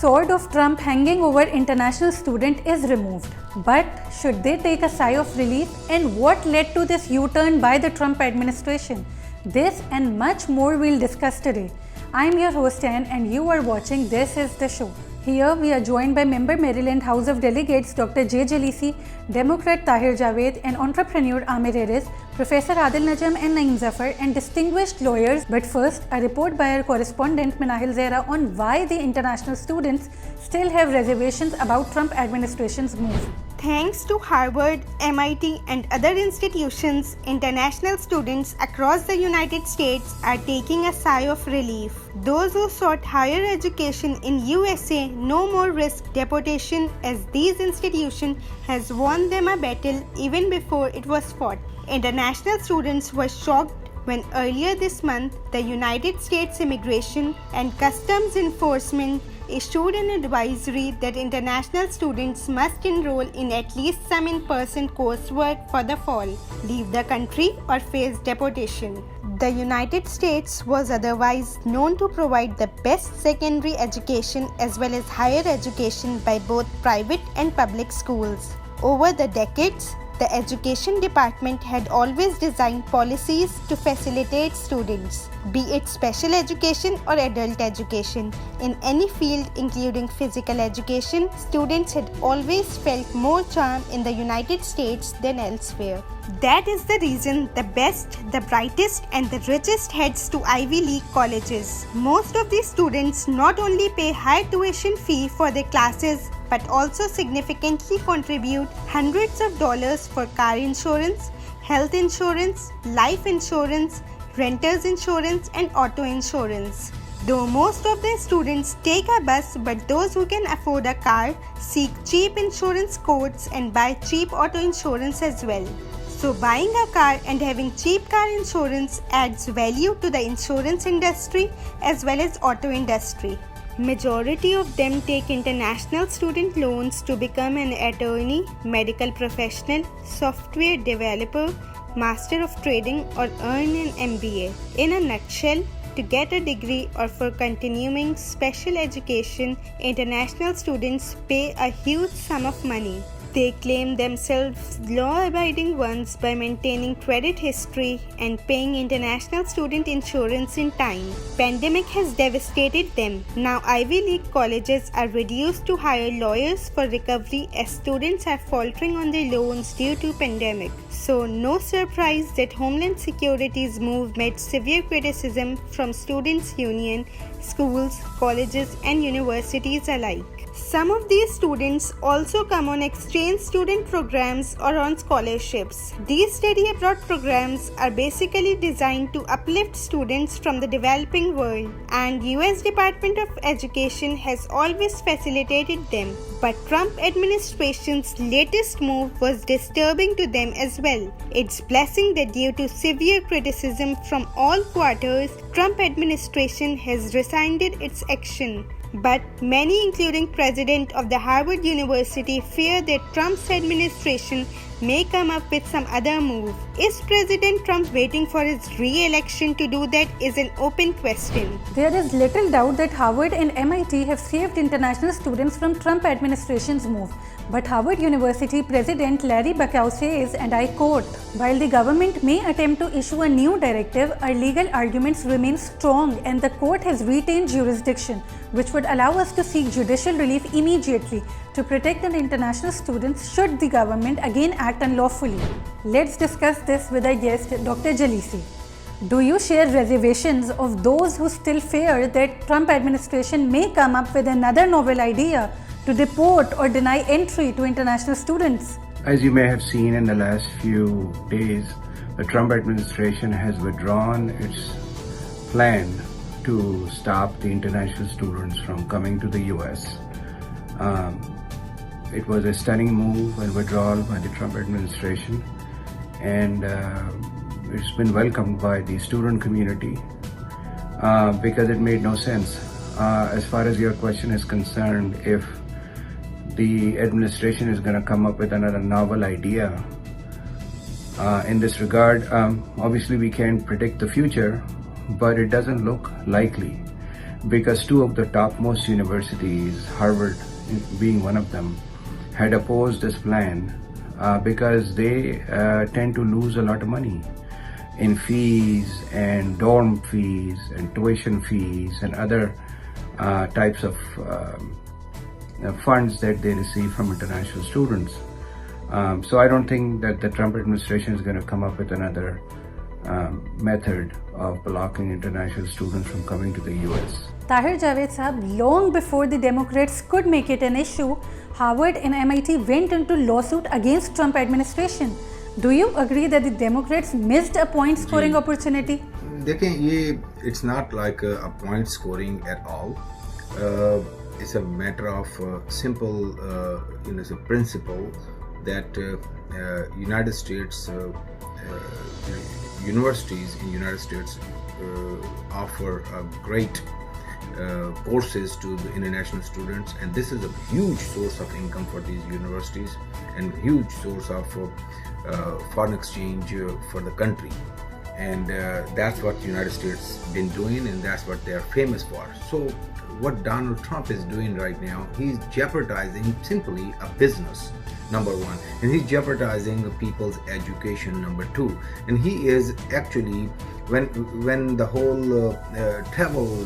sword of Trump hanging over international student is removed. But should they take a sigh of relief? And what led to this U-turn by the Trump administration? This and much more we'll discuss today. I'm your host Anne and you are watching This Is The Show. Here we are joined by member Maryland House of Delegates Dr. Jalisi, Democrat Tahir Javed and entrepreneur Amir Erez, Professor Adil, Najam and Naeem Zafar and distinguished lawyers. But first, a report by our correspondent Minahil Zehra on why the international students still have reservations about Trump administration's move. Thanks to Harvard, MIT and other institutions, international students across the United States are taking a sigh of relief. Those who sought higher education in USA no more risk deportation as these institutions has won them a battle even before it was fought. International students were shocked when earlier this month the United States Immigration and Customs Enforcement issued an advisory that international students must enroll in at least some in-person coursework for the fall, leave the country or face deportation. The United States was otherwise known to provide the best secondary education as well as higher education by both private and public schools. Over the decades, the Education Department had always designed policies to facilitate students, be it special education or adult education. In any field, including physical education, students had always felt more charm in the United States than elsewhere. That is the reason the best, the brightest and the richest heads to Ivy League colleges. Most of these students not only pay high tuition fee for their classes but also significantly contribute hundreds of dollars for car insurance, health insurance, life insurance, renter's insurance and auto insurance. Though most of the students take a bus, but those who can afford a car seek cheap insurance quotes and buy cheap auto insurance as well. So buying a car and having cheap car insurance adds value to the insurance industry as well as auto industry. Majority of them take international student loans to become an attorney, medical professional, software developer, master of trading or earn an MBA. In a nutshell, to get a degree or for continuing special education, international students pay a huge sum of money. They claim themselves law-abiding ones by maintaining credit history and paying international student insurance in time. Pandemic has devastated them. Now Ivy League colleges are reduced to hire lawyers for recovery as students are faltering on their loans due to pandemic. So no surprise that Homeland Security's move met severe criticism from students' union, schools, colleges and universities alike. Some of these students also come on exchange student programs or on scholarships. These study abroad programs are basically designed to uplift students from the developing world, and US Department of Education has always facilitated them. But Trump administration's latest move was disturbing to them as well. It's blessing that due to severe criticism from all quarters, Trump administration has rescinded its action. But many, including President of the Harvard University, fear that Trump's administration may come up with some other move. Is President Trump waiting for his re-election to do that is an open question. There is little doubt that Harvard and MIT have saved international students from Trump administration's move. But Harvard University President Larry Bacow says, and I quote, "While the government may attempt to issue a new directive, our legal arguments remain strong and the court has retained jurisdiction, which would allow us to seek judicial relief immediately to protect the international students should the government again act unlawfully." Let's discuss this with our guest, Dr. Jalisi. Do you share reservations of those who still fear that Trump administration may come up with another novel idea to deport or deny entry to international students? As you may have seen in the last few days, the Trump administration has withdrawn its plan to stop the international students from coming to the US. It was a stunning move and withdrawal by the Trump administration, and it's been welcomed by the student community because it made no sense. As far as your question is concerned, if the administration is going to come up with another novel idea in this regard, obviously we can't predict the future, but it doesn't look likely. because two of the topmost universities, Harvard being one of them, had opposed this plan because they tend to lose a lot of money in fees and dorm fees and tuition fees and other types of funds that they receive from international students. So I don't think that the Trump administration is going to come up with another method of blocking international students from coming to the US. Tahir Javed Saab, long before the Democrats could make it an issue, Harvard and MIT went into lawsuit against Trump administration. Do you agree that the Democrats missed a point scoring opportunity? It's not like a point scoring at all. It's a matter of simple it's a principle that United States universities in United States offer great courses to the international students, and this is a huge source of income for these universities and huge source of foreign exchange for the country. And that's what the United States been doing, and that's what they are famous for. So what Donald Trump is doing right now, he's jeopardizing simply a business, number one, and he's jeopardizing the people's education, number two. And he is actually, when the whole travel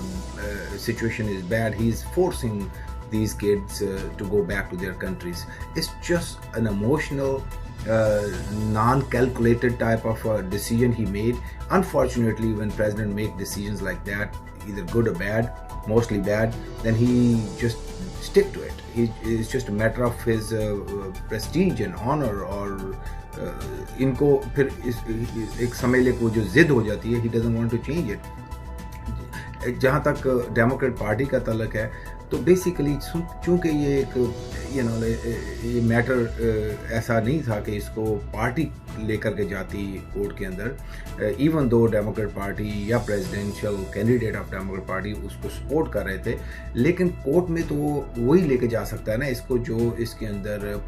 situation is bad, he's forcing these kids to go back to their countries. It's just an emotional, non-calculated type of decision he made. Unfortunately, when president make decisions like that, either good or bad, mostly bad, then he just stick to it. It's just a matter of his prestige and honor, और इनको फिर एक समय को जो जिद हो जाती है, he doesn't want to change it. जहाँ तक डेमोक्रेट पार्टी का तल्लक है, तो बेसिकली चूँकि ये एक ये मैटर ऐसा नहीं था कि इसको पार्टी लेकर के जाती कोर्ट के अंदर, इवन दो डेमोक्रेट पार्टी या presidential candidate of Democrat party उसको सपोर्ट कर रहे थे, लेकिन कोर्ट में तो वही लेके जा सकता है ना इसको जो इसके अंदर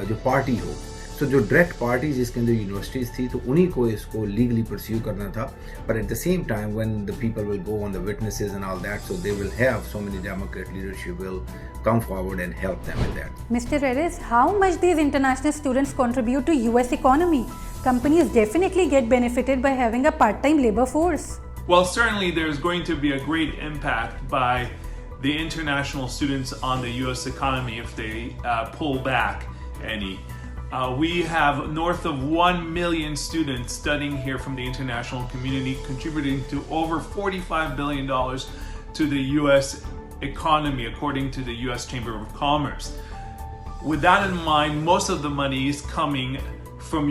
जो पार्टी हो. सो जो डायरेक्ट पार्टीज इसके अंदर यूनिवर्सिटीज़ थी, तो उन्हीं को इसको लीगली परस्यू करना था. But at the same time when the people will go on the witnesses and all that, so they will have so many Democrat leadership will come forward and help them with that. Mr. Erez, how much these international students contribute to US economy? Companies definitely get benefited by having a part-time labor force. Well, certainly there's going to be a great impact by the international students on the US economy if they pull back any. We have north of 1 million students studying here from the international community, contributing to over $45 billion to the US economy, according to the US Chamber of Commerce. With that in mind, most of the money is coming from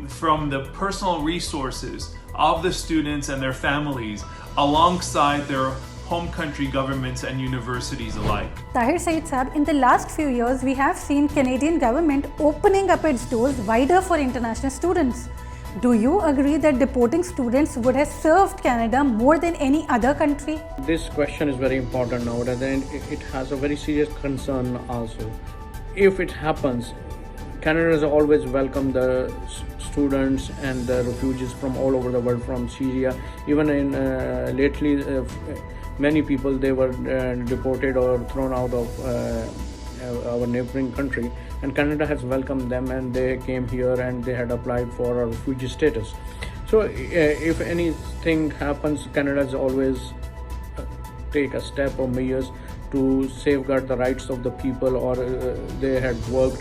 from the personal resources of the students and their families, alongside their home country governments and universities alike. Tahir Saeed Saab, in the last few years, we have seen Canadian government opening up its doors wider for international students. Do you agree that deporting students would have served Canada more than any other country? This question is very important nowadays, and it has a very serious concern also. If it happens, Canada has always welcomed the students and the refugees from all over the world, from Syria. Even in lately, many people, they were deported or thrown out of our neighboring country, and Canada has welcomed them, and they came here and they had applied for a refugee status. So if anything happens, Canada has always take a step or measures to safeguard the rights of the people, or they had worked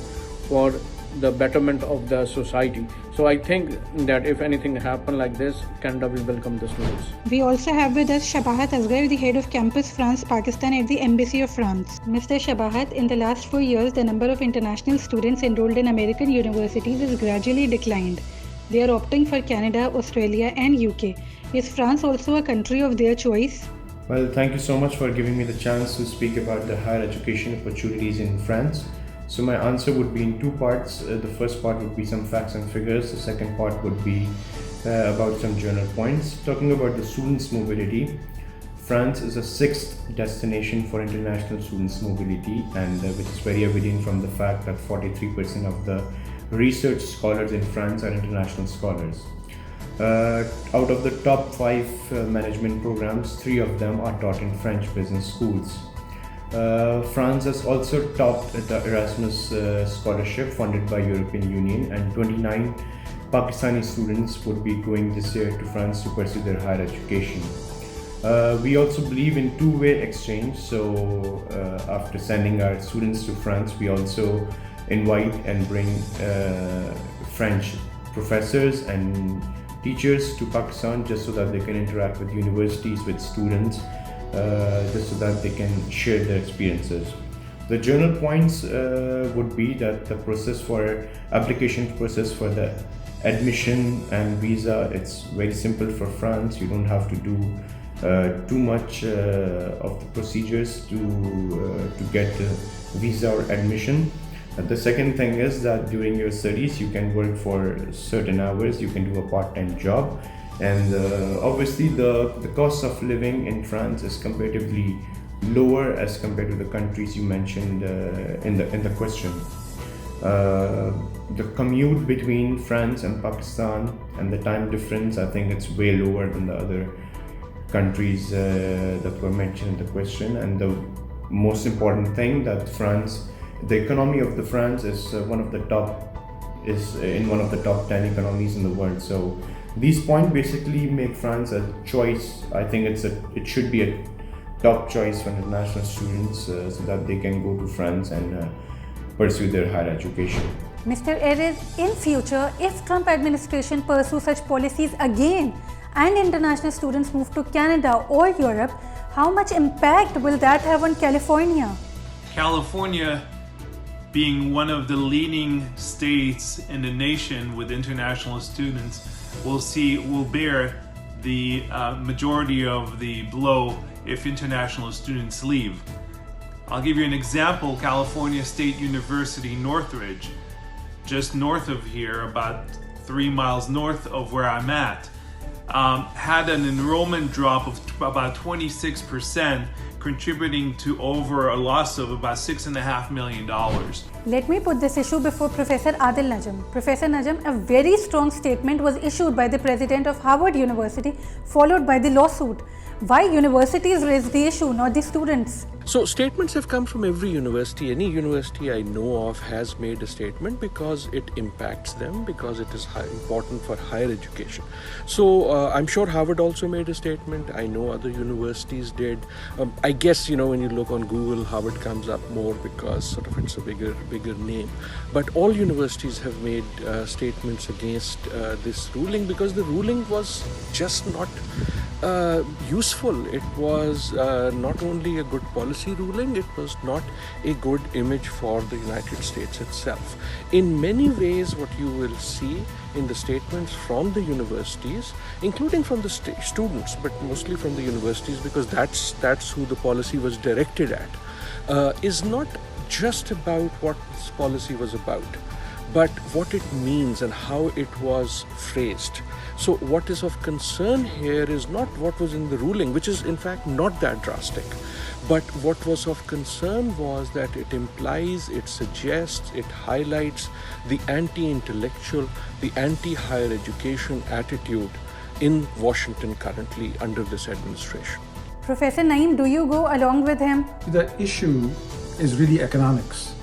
for the betterment of the society. So I think that if anything happen like this, Canada will welcome the students. We also have with us Shabahat Asghar, the head of Campus France Pakistan at the Embassy of France. Mr. Shabahat, in the last 4 years, the number of international students enrolled in American universities has gradually declined. They are opting for Canada, Australia and UK. Is France also a country of their choice? Well, thank you so much for giving me the chance to speak about the higher education opportunities in France. So my answer would be in two parts. The first part would be some facts and figures. The second part would be about some general points. Talking about the students' mobility, France is the 6th destination for international students' mobility, and which is very evident from the fact that 43% of the research scholars in France are international scholars. Out of the top 5 management programs, 3 of them are taught in French business schools. France has also topped the Erasmus scholarship funded by European Union, and 29 Pakistani students would be going this year to France to pursue their higher education. We also believe in two-way exchange, so after sending our students to France, we also invite and bring French professors and teachers to Pakistan just so that they can interact with universities, with students, just so that they can share their experiences. The general points would be that the process for application process for the admission and visa, it's very simple for France. You don't have to do too much of the procedures to get visa or admission. The second thing is that during your studies you can work for certain hours, you can do a part-time job, and obviously the cost of living in France is comparatively lower as compared to the countries you mentioned in the question. The commute between France and Pakistan and the time difference, I think it's way lower than the other countries that were mentioned in the question. And the most important thing, that France, the economy of the France is in one of the top 10 economies in the world. So these points basically make France a choice. I think it should be a top choice for international students so that they can go to France and pursue their higher education. Mr. Erez, in future, if Trump administration pursue such policies again and international students move to Canada or Europe, how much impact will that have on California? California, being one of the leading states in the nation with international students, will bear the majority of the blow if international students leave. I'll give you an example. California State University, Northridge, just north of here, about 3 miles north of where I'm at, had an enrollment drop of about 26%, contributing to over a loss of about $6.5 million. Let me put this issue before Professor Adil Najam. Professor Najam, a very strong statement was issued by the president of Harvard University, followed by the lawsuit. Why universities raise the issue, not the students? So statements have come from every university. Any university I know of has made a statement because it impacts them, because it is important for higher education. So I'm sure Harvard also made a statement. I know other universities did. I guess, when you look on Google, Harvard comes up more because sort of it's a bigger name. But all universities have made statements against this ruling, because the ruling was just not useful. It was not only a good policy ruling, it was not a good image for the United States itself. In many ways, what you will see in the statements from the universities, including from the students, but mostly from the universities, because that's who the policy was directed at, is not just about what this policy was about, but what it means and how it was phrased. So what is of concern here is not what was in the ruling, which is in fact not that drastic, but what was of concern was that it implies, it suggests, it highlights the anti-intellectual, the anti-higher education attitude in Washington currently under this administration. Professor Naeem, do you go along with him? The issue is really economics.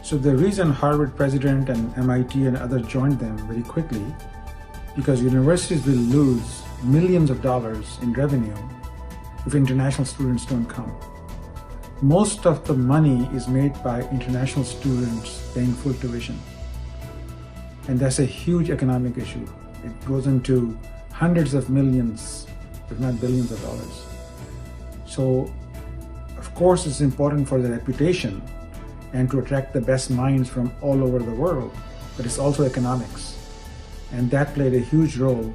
So the reason Harvard president and MIT and others joined them very quickly, because universities will lose millions of dollars in revenue if international students don't come. Most of the money is made by international students paying full tuition. And that's a huge economic issue. It goes into hundreds of millions, if not billions of dollars. So, of course, it's important for the reputation and to attract the best minds from all over the world, but it's also economics. And that played a huge role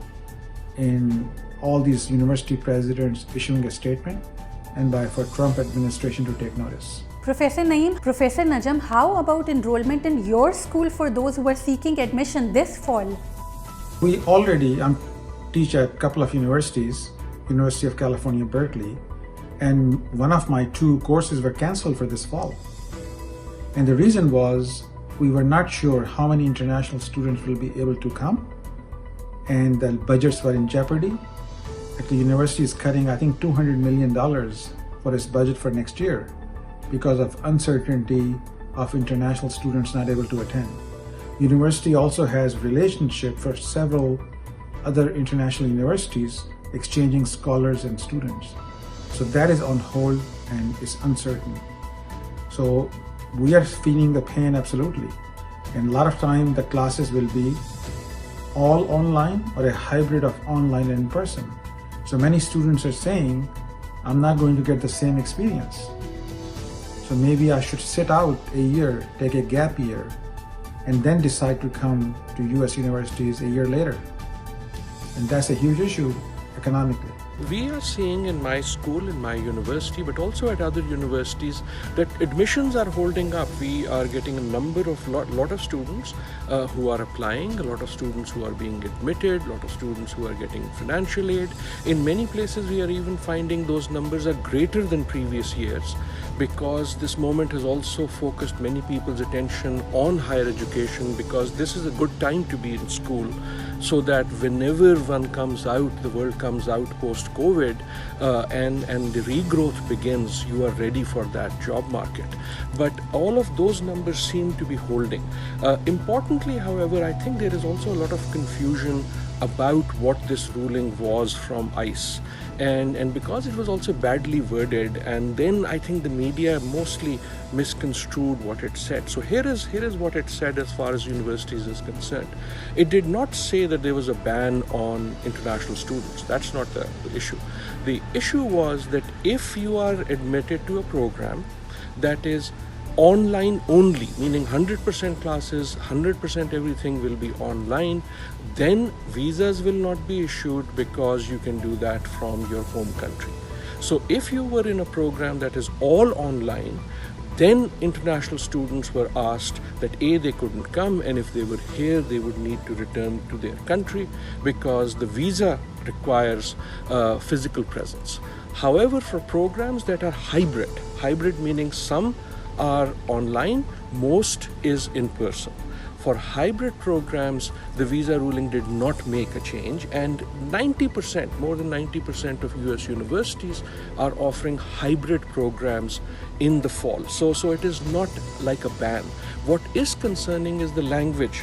in all these university presidents issuing a statement and for Trump administration to take notice. Professor Naeem, Professor Najam, how about enrollment in your school for those who are seeking admission this fall? We already teach at a couple of universities, University of California, Berkeley, and one of my 2 courses were canceled for this fall. And the reason was we were not sure how many international students will be able to come, and the budgets were in jeopardy. The university is cutting, I think, $200 million for its budget for next year because of uncertainty of international students not able to attend. University also has relationship for several other international universities exchanging scholars and students. So that is on hold and is uncertain. So we are feeling the pain absolutely. And a lot of time the classes will be all online or a hybrid of online and in person. So many students are saying, I'm not going to get the same experience. So maybe I should sit out a year, take a gap year, and then decide to come to US universities a year later. And that's a huge issue economically. We are seeing in my school, in my university, but also at other universities, that admissions are holding up. We are getting a lot of students who are applying, a lot of students who are being admitted, a lot of students who are getting financial aid. In many places, we are even finding those numbers are greater than previous years, because this moment has also focused many people's attention on higher education, because this is a good time to be in school, so that whenever one comes out, the world comes out post-COVID, and the regrowth begins, you are ready for that job market. But all of those numbers seem to be holding. Importantly, however, I think there is also a lot of confusion about what this ruling was from ICE. And because it was also badly worded, and then I think the media mostly misconstrued what it said. So here is what it said as far as universities is concerned. It did not say that there was a ban on international students. That's not the issue. The issue was that if you are admitted to a program that is online only, meaning 100% classes, 100% everything will be online, then visas will not be issued, because you can do that from your home country. So if you were in a program that is all online, then international students were asked that they couldn't come, and if they were here, they would need to return to their country, because the visa requires physical presence. However, for programs that are hybrid meaning some are online, most is in person. For hybrid programs, the visa ruling did not make a change, and 90%, more than 90% of US universities are offering hybrid programs in the fall. So it is not like a ban. What is concerning is the language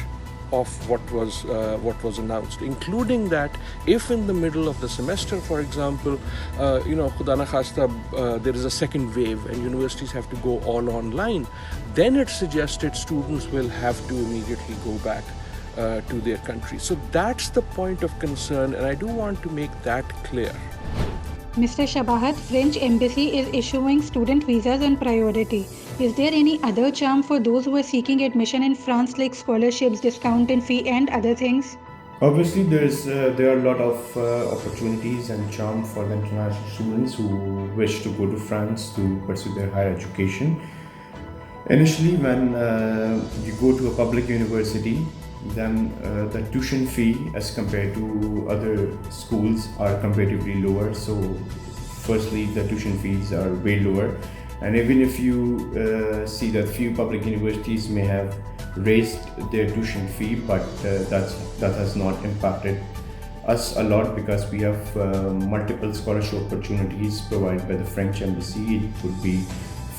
of what was announced, including that if in the middle of the semester, for example, Khuda na khasta, there is a second wave and universities have to go all online, then it suggested students will have to immediately go back to their country. So that's the point of concern, and I do want to make that clear. Mr. Shabahat, French Embassy is issuing student visas on priority. Is there any other charm for those who are seeking admission in France, like scholarships, discount in fee and other things? Obviously, there are a lot of opportunities and charm for the international students who wish to go to France to pursue their higher education. Initially, when you go to a public university, then the tuition fee as compared to other schools are comparatively lower. So firstly, the tuition fees are way lower, and even if you see that few public universities may have raised their tuition fee, but that has not impacted us a lot, because we have multiple scholarship opportunities provided by the French Embassy. It would be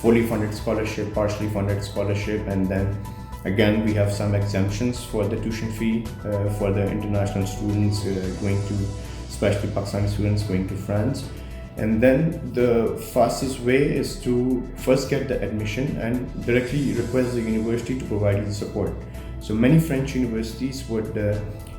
fully funded scholarship, partially funded scholarship, and then again, we have some exemptions for the tuition fee for the international students going to, especially Pakistani students going to France. And then the fastest way is to first get the admission and directly request the university to provide you the support. So many French universities would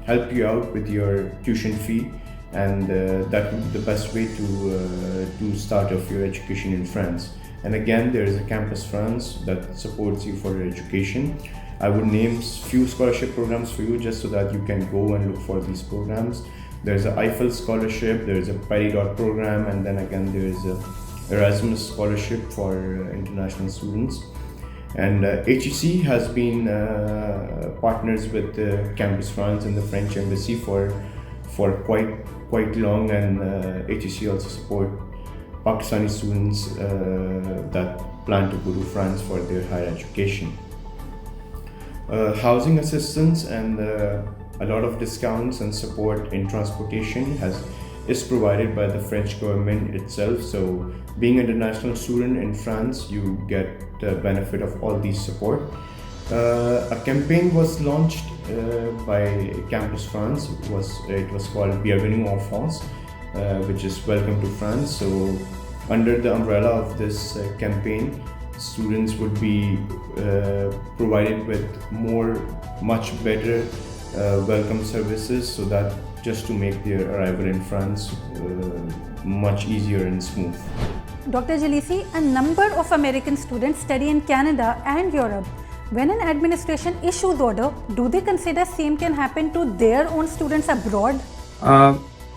help you out with your tuition fee, and that would be the best way to start off your education in France. And again, there is a Campus France that supports you for your education. I would name few scholarship programs for you just so that you can go and look for these programs. There's an Eiffel scholarship, there's a Pardee program, and then again there is a Erasmus scholarship for international students. And HEC has been partners with Campus France and the French Embassy for quite long, and HEC also support Pakistani students that plan to go to France for their higher education. Housing assistance and A lot of discounts and support in transportation is provided by the French government itself. So being an international student in France, you get the benefit of all these support. A campaign was launched by Campus France. It was called Bienvenue en France, which is Welcome to France. So under the umbrella of this campaign, students would be provided with much better welcome services, so that just to make their arrival in France much easier and smooth. Dr. Jalisi, a number of American students study in Canada and Europe. When an administration issues order, do they consider same can happen to their own students abroad?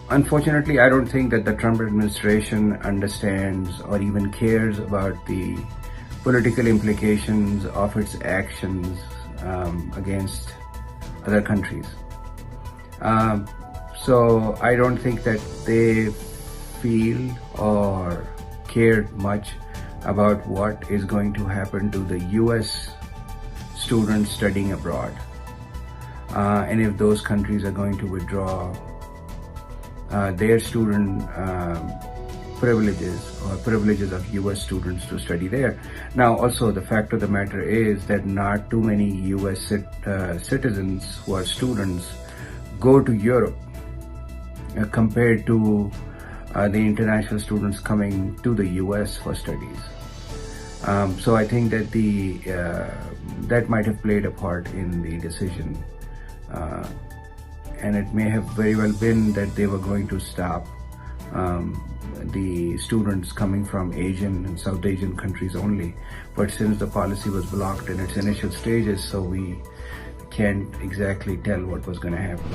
Unfortunately, I don't think that the Trump administration understands or even cares about the political implications of its actions against other countries. So I don't think that they feel or cared much about what is going to happen to the US students studying abroad, and if those countries are going to withdraw their student privileges of US students to study there. Now also the fact of the matter is that not too many US citizens who are students go to Europe compared to the international students coming to the US for studies. So I think that that might have played a part in the decision, and it may have very well been that they were going to stop the students coming from Asian and South Asian countries only. But since the policy was blocked in its initial stages, so we can't exactly tell what was going to happen.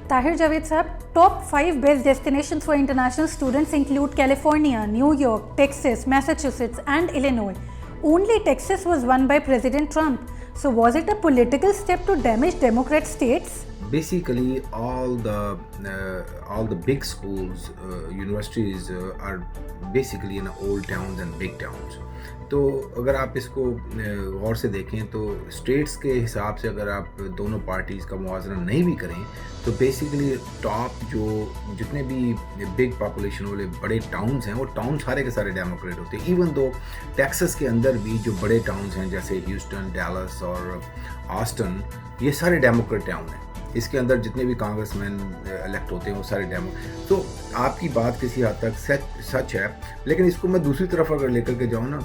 Tahir, Javed sahab, top 5 best destinations for international students include California, New York, Texas, Massachusetts and Illinois. Only Texas was won by President Trump. So was it a political step to damage Democrat states? Basically, all the big schools, universities are basically in old towns and big towns. तो अगर आप इसको गौर से देखें तो states के हिसाब से अगर आप दोनों पार्टीज़ का मुआवजा नहीं भी करें तो बेसिकली टॉप जो जितने भी बिग पॉपुलेशन वाले बड़े टाउन्स हैं वो टाउन सारे के सारे डेमोक्रेट होते हैं. इवन दो टेक्सास के अंदर भी जो बड़े टाउन्स हैं जैसे ह्यूस्टन, डैलस और ऑस्टन, ये सारे डेमोक्रेट टाउन हैं. इसके अंदर जितने भी कांग्रेसमैन इलेक्ट होते हैं वो सारे तो आपकी बात किसी हद तक सच है. लेकिन इसको मैं दूसरी तरफ अगर लेकर के जाऊँ ना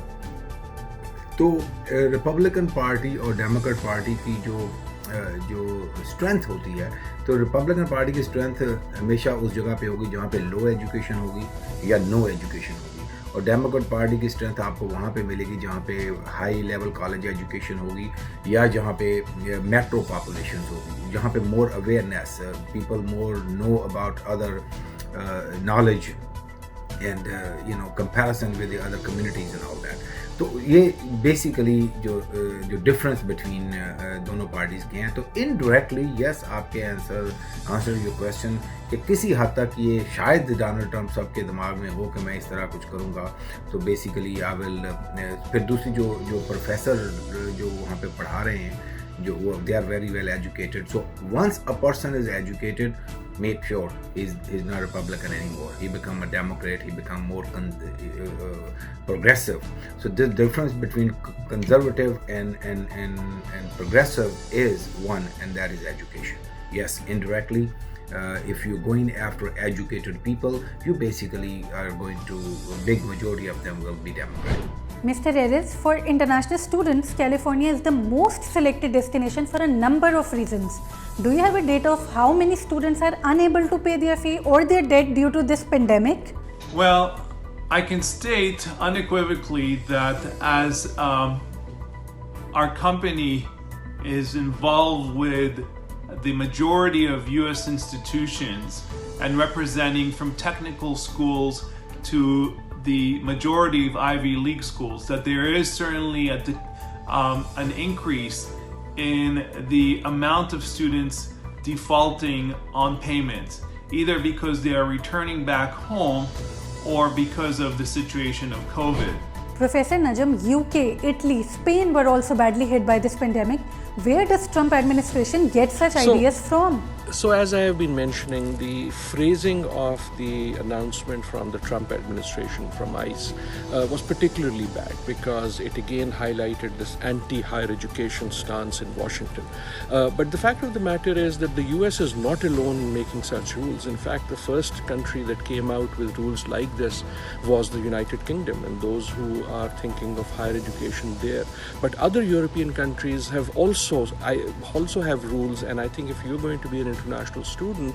तो रिपब्लिकन पार्टी और डेमोक्रेट पार्टी की जो स्ट्रेंथ होती है, तो रिपब्लिकन पार्टी की स्ट्रेंथ हमेशा उस जगह पे होगी जहाँ पे लो एजुकेशन होगी या नो एजुकेशन होगी, और डेमोक्रेट पार्टी की स्ट्रेंथ आपको वहाँ पे मिलेगी जहाँ पे हाई लेवल कॉलेज एजुकेशन होगी या जहाँ पे मेट्रो पॉपुलेशन होगी, जहाँ पे more awareness, people more know about other knowledge and comparison with the other communities and all that. तो ये बेसिकली जो डिफरेंस बिटवीन दोनों पार्टीज़ के हैं. तो इनडायरेक्टली यस, आपके आंसर योर क्वेश्चन कि किसी हद तक ये शायद डोनाल्ड ट्रम्प साहब के दिमाग में हो कि मैं इस तरह कुछ करूँगा. तो बेसिकली आई विल फिर दूसरी जो प्रोफेसर जो वहाँ पे पढ़ा रहे हैं जो वो they are very well educated. So once a person is educated, make sure he's not a Republican anymore. He become a Democrat. He become more progressive. So the difference between conservative and progressive is one, and that is education. Yes, indirectly, if you're going after educated people, you basically are going to, a big majority of them will be Democrat. Mr. Erez, for international students, California is the most selected destination for a number of reasons. Do you have a data of how many students are unable to pay their fee or their debt due to this pandemic? Well, I can state unequivocally that as our company is involved with the majority of US institutions and representing from technical schools to the majority of Ivy League schools, that there is certainly an increase in the amount of students defaulting on payments, either because they are returning back home or because of the situation of COVID. Professor Najam, UK, Italy, Spain were also badly hit by this pandemic. Where does Trump administration get such ideas from? So as I have been mentioning, the phrasing of the announcement from the Trump administration, from ICE, was particularly bad because it again highlighted this anti-higher education stance in Washington. But the fact of the matter is that the US is not alone in making such rules. In fact, the first country that came out with rules like this was the United Kingdom, and those who are thinking of higher education there. But other European countries have also have rules, and I think if you're going to be an international student,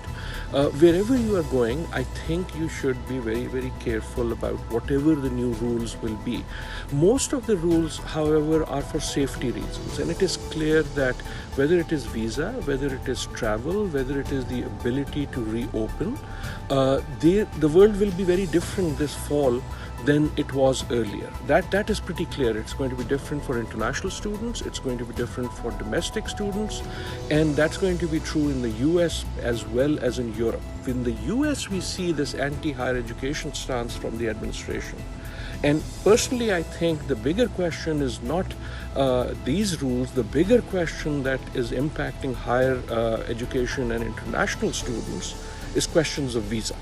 wherever you are going, I think you should be very, very careful about whatever the new rules will be. Most of the rules, however, are for safety reasons, and it is clear that whether it is visa, whether it is travel, whether it is the ability to reopen, the world will be very different this fall than it was earlier. That is pretty clear. It's going to be different for international students, it's going to be different for domestic students, and that's going to be true in the US as well as in Europe. In the US, we see this anti-higher education stance from the administration. And personally, I think the bigger question is not these rules. The bigger question that is impacting higher education and international students is questions of visa.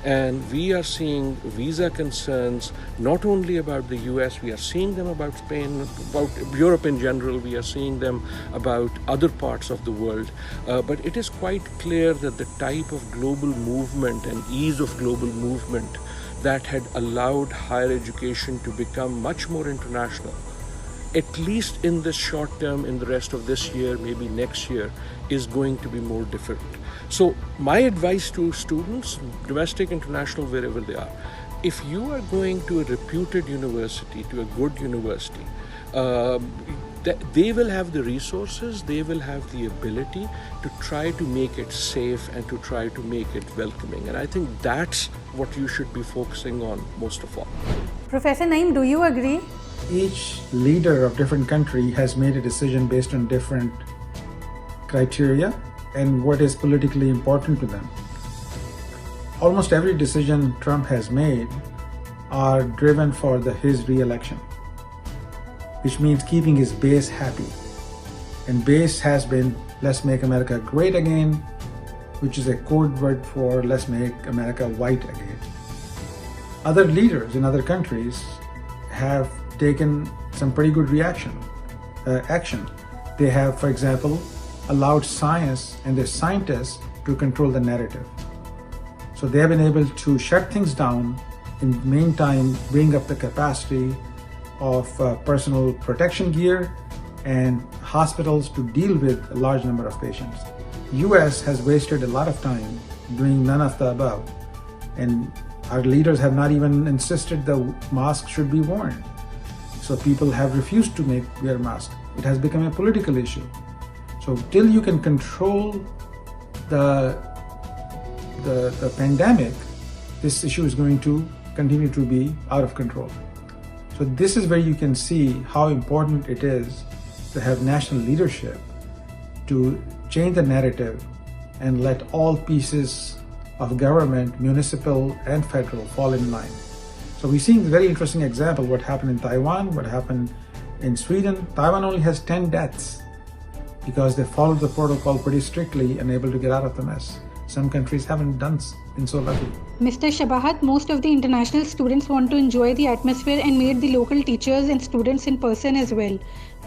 And we are seeing visa concerns not only about the US, we are seeing them about Spain, about Europe in general, we are seeing them about other parts of the world. But it is quite clear that the type of global movement and ease of global movement that had allowed higher education to become much more international, at least in this short term, in the rest of this year, maybe next year, is going to be more different. So my advice to students, domestic, international, wherever they are, if you are going to a reputed university, to a good university, they will have the resources, they will have the ability to try to make it safe and to try to make it welcoming. And I think that's what you should be focusing on most of all. Professor Naeem, do you agree? Each leader of different country has made a decision based on different criteria and what is politically important to them. Almost every decision Trump has made are driven for his re-election, which means keeping his base happy. And base has been, let's make America great again, which is a code word for let's make America white again. Other leaders in other countries have taken some pretty good action. They have, for example, allowed science and the scientists to control the narrative. So they have been able to shut things down, in the meantime bring up the capacity of personal protection gear and hospitals to deal with a large number of patients. US has wasted a lot of time doing none of the above, and our leaders have not even insisted the mask should be worn. So people have refused to wear masks. It has become a political issue. So till you can control the pandemic, this issue is going to continue to be out of control. So this is where you can see how important it is to have national leadership to change the narrative and let all pieces of government, municipal and federal, fall in line. So we're seeing a very interesting example, what happened in Taiwan, what happened in Sweden. Taiwan only has 10 deaths because they followed the protocol pretty strictly and able to get out of the mess. Some countries haven't been so lucky. Mr. Shabahat, most of the international students want to enjoy the atmosphere and meet the local teachers and students in person as well.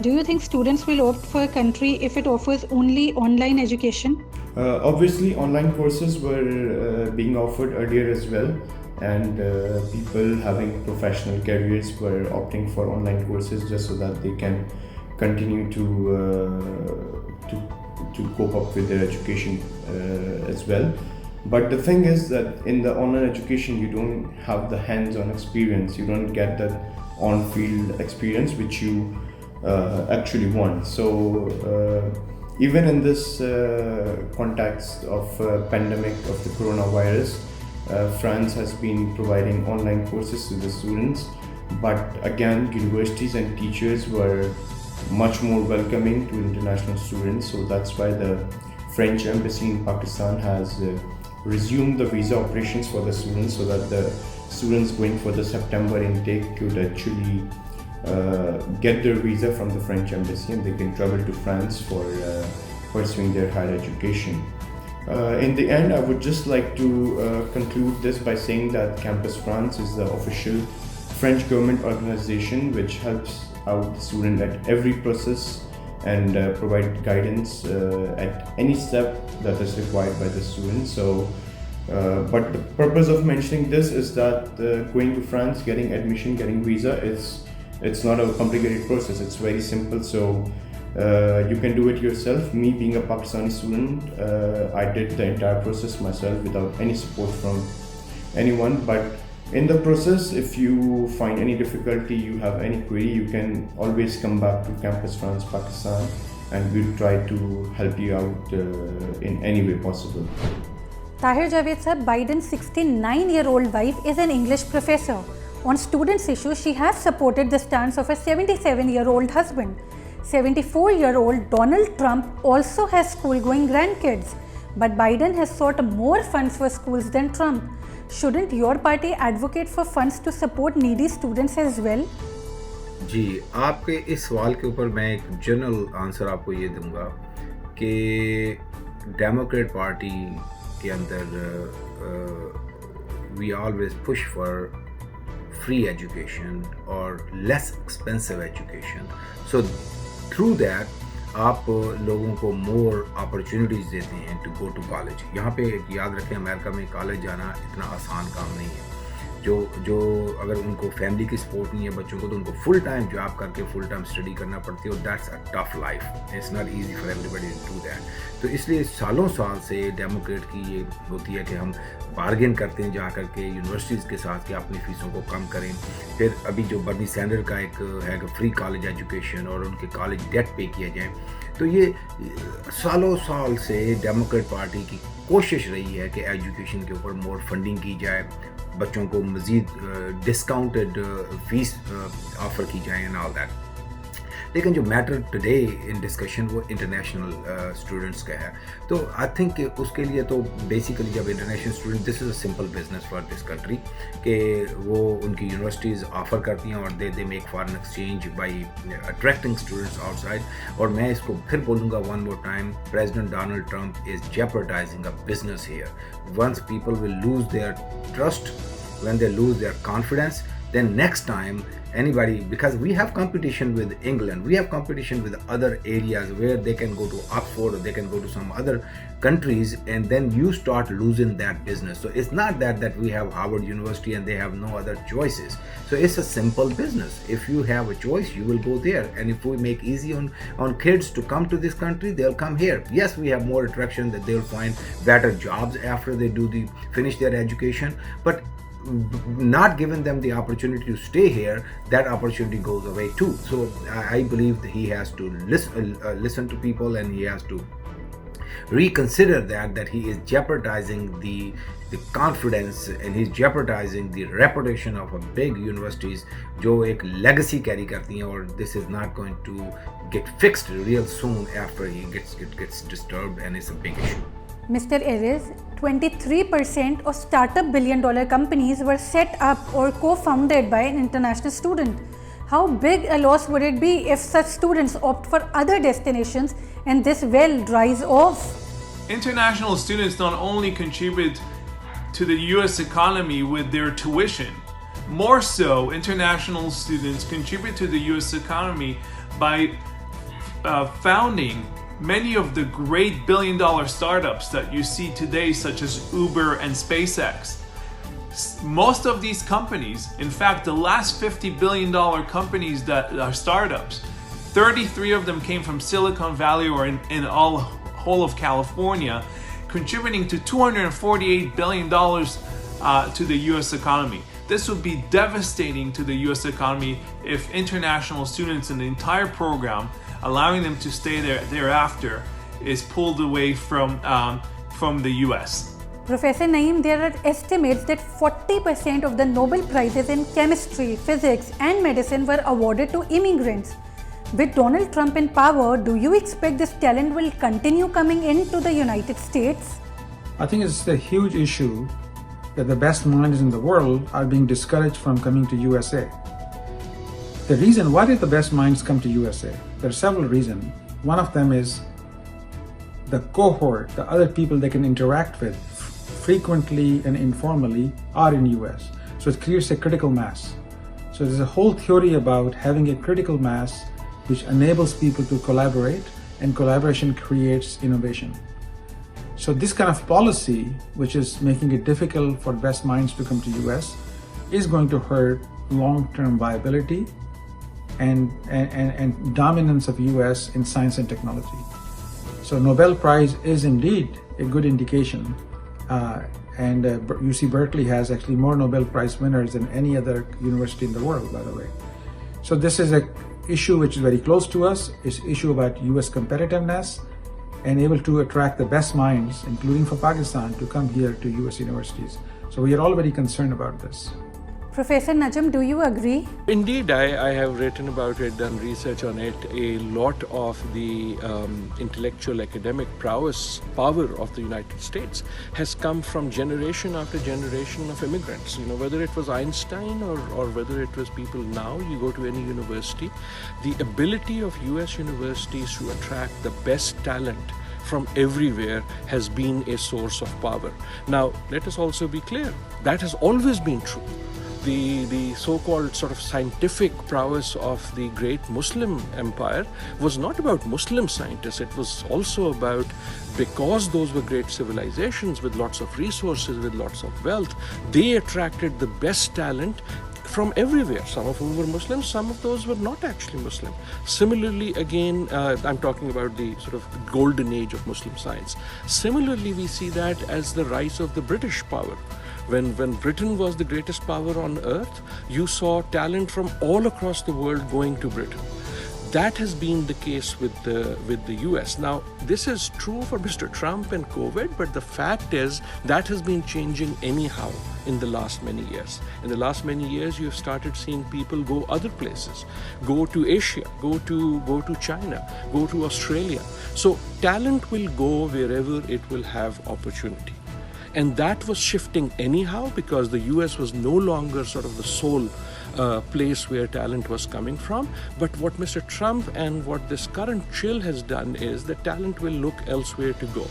Do you think students will opt for a country if it offers only online education? Obviously, online courses were being offered earlier as well, and people having professional careers were opting for online courses just so that they can continue to cope up with their education as well. But the thing is that in the online education, you don't have the hands-on experience, you don't get that on-field experience which you actually want. So even in this context of pandemic of the coronavirus, France has been providing online courses to the students, but again, universities and teachers were much more welcoming to international students. So that's why the French embassy in Pakistan has resumed the visa operations for the students, so that the students going for the September intake could actually get their visa from the French embassy and they can travel to France for pursuing their higher education. In the end, I would just like to conclude this by saying that Campus France is the official French government organization which helps out the student at every process and provide guidance at any step that is required by the student. So, but the purpose of mentioning this is that going to France, getting admission, getting visa, it's not a complicated process. It's very simple. So you can do it yourself. Me being a Pakistani student, I did the entire process myself without any support from anyone. But in the process, if you find any difficulty, you have any query, you can always come back to Campus France, Pakistan, and we'll try to help you out in any way possible. Tahir Javed sir, Biden's 69-year-old wife is an English professor. On students' issues, she has supported the stance of a 77-year-old husband. 74-year-old Donald Trump also has school-going grandkids, but Biden has sought more funds for schools than Trump. Shouldn't your party advocate for funds to support needy students as well? जी, आपके इस सवाल के ऊपर मैं एक general answer आपको ये दूंगा कि डेमोक्रेट पार्टी के अंदर we always push for free education और less expensive education. So through that आप लोगों को मोर अपॉर्चुनिटीज़ देते हैं टू गो टू कॉलेज. यहाँ पे याद रखें, अमेरिका में कॉलेज जाना इतना आसान काम नहीं है. जो अगर उनको फैमिली की सपोर्ट नहीं है बच्चों को, तो उनको फुल टाइम जॉब करके फुल टाइम स्टडी करना पड़ती है. और that's a tough life. It's not easy for everybody to do that. तो इसलिए सालों साल से डेमोक्रेट की ये होती है कि हम बार्गेन करते हैं जा करके यूनिवर्सिटीज़ के साथ कि अपनी फ़ीसों को कम करें. फिर अभी जो बर्नी सैंडर का एक है कि फ्री कॉलेज एजुकेशन और उनके कॉलेज डेट पे किया जाए. तो ये सालों साल से डेमोक्रेट पार्टी की कोशिश रही है कि एजुकेशन के ऊपर मोर फंडिंग की जाए, बच्चों को मज़ीद डिस्काउंटेड फीस ऑफ़र की जाए एंड ऑल दैट. लेकिन जो मैटर टुडे इन डिस्कशन वो इंटरनेशनल स्टूडेंट्स का है. तो आई थिंक उसके लिए तो बेसिकली जब international student, this is a simple business for this country कि वो उनकी यूनिवर्सिटीज़ ऑफ़र करती हैं और they make foreign exchange by attracting students outside. और मैं इसको फिर बोलूँगा one more time, president Donald Trump is jeopardizing a business here. Once people will lose their trust, when they lose their confidence, then next time anybody, because we have competition with England, we have competition with other areas where they can go to Oxford or they can go to some other countries, and then you start losing that business. So it's not that we have Harvard University and they have no other choices. So it's a simple business. If you have a choice, you will go there. And if we make easy on kids to come to this country, they'll come here. Yes, we have more attraction that they'll find better jobs after they finish their education, but not giving them the opportunity to stay here, that opportunity goes away too. So I believe that he has to listen to people, and he has to reconsider that he is jeopardizing the confidence, and he's jeopardizing the reputation of a big universities जो एक legacy carry करती हैं. और this is not going to get fixed real soon after he gets disturbed, and it's a big issue. Mr. Erez, 23% of startup billion-dollar companies were set up or co-founded by an international student. How big a loss would it be if such students opt for other destinations and this well dries off? International students not only contribute to the US economy with their tuition, more so, international students contribute to the US economy by founding many of the great billion-dollar startups that you see today, such as Uber and SpaceX. Most of these companies, in fact, the last $50 billion companies that are startups, 33 of them came from Silicon Valley or in whole of California, contributing to $248 billion to the US economy. This would be devastating to the US economy if international students in the entire program, allowing them to stay there thereafter, is pulled away from the US. Professor Naeem, there are estimates that 40% of the Nobel Prizes in chemistry, physics and medicine were awarded to immigrants. With Donald Trump in power, do you expect this talent will continue coming into the United States? I think it's a huge issue that the best minds in the world are being discouraged from coming to USA. The reason why did the best minds come to USA? There are several reasons. One of them is the cohort, the other people they can interact with frequently and informally are in US. So it creates a critical mass. So there's a whole theory about having a critical mass which enables people to collaborate, and collaboration creates innovation. So this kind of policy, which is making it difficult for best minds to come to US, is going to hurt long-term viability and dominance of US in science and technology. So Nobel Prize is indeed a good indication. UC Berkeley has actually more Nobel Prize winners than any other university in the world, by the way. So this is an issue which is very close to us. It's an issue about US competitiveness and able to attract the best minds, including for Pakistan, to come here to US universities. So we are all very concerned about this. Professor Najam, do you agree? Indeed, I have written about it, done research on it. A lot of the intellectual academic power of the United States has come from generation after generation of immigrants. You know, whether it was Einstein or whether it was people now, you go to any university, the ability of US universities to attract the best talent from everywhere has been a source of power. Now, let us also be clear, that has always been true. The so-called sort of scientific prowess of the great Muslim empire was not about Muslim scientists. It was also about, because those were great civilizations with lots of resources, with lots of wealth, they attracted the best talent from everywhere, some of whom were Muslims, some of those were not actually Muslim. Similarly, again, I'm talking about the sort of golden age of Muslim science. Similarly, we see that as the rise of the British power. When Britain was the greatest power on earth, you saw talent from all across the world going to Britain. That has been the case with the US. Now, this is true for Mr. Trump and COVID, but the fact is that has been changing anyhow in the last many years. In the last many years, you've started seeing people go other places, go to Asia, go to China, go to Australia. So talent will go wherever it will have opportunity. And that was shifting anyhow because the US was no longer sort of the sole place where talent was coming from. But what Mr. Trump and what this current chill has done is that talent will look elsewhere to go.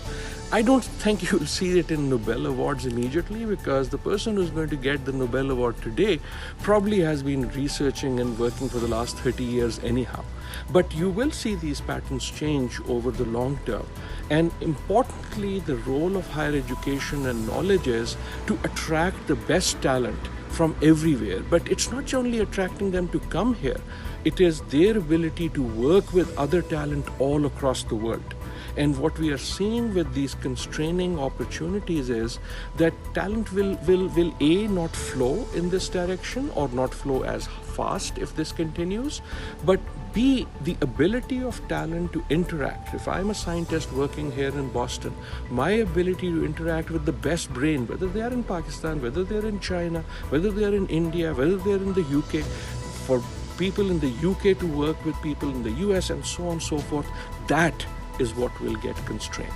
I don't think you'll see it in Nobel Awards immediately because the person who's going to get the Nobel Award today probably has been researching and working for the last 30 years anyhow. But you will see these patterns change over the long term. And importantly, the role of higher education and knowledge is to attract the best talent from everywhere. But it's not only attracting them to come here, it is their ability to work with other talent all across the world. And what we are seeing with these constraining opportunities is that talent will A, not flow in this direction or not flow as fast if this continues, but B, the ability of talent to interact. If I'm a scientist working here in Boston, my ability to interact with the best brain, whether they are in Pakistan, whether they're in China, whether they're in India, whether they're in the UK, for people in the UK to work with people in the US and so on and so forth, that is what will get constrained.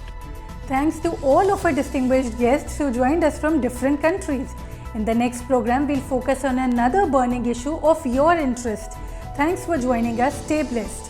Thanks to all of our distinguished guests who joined us from different countries. In the next program, we'll focus on another burning issue of your interest. Thanks for joining us. Stay blessed.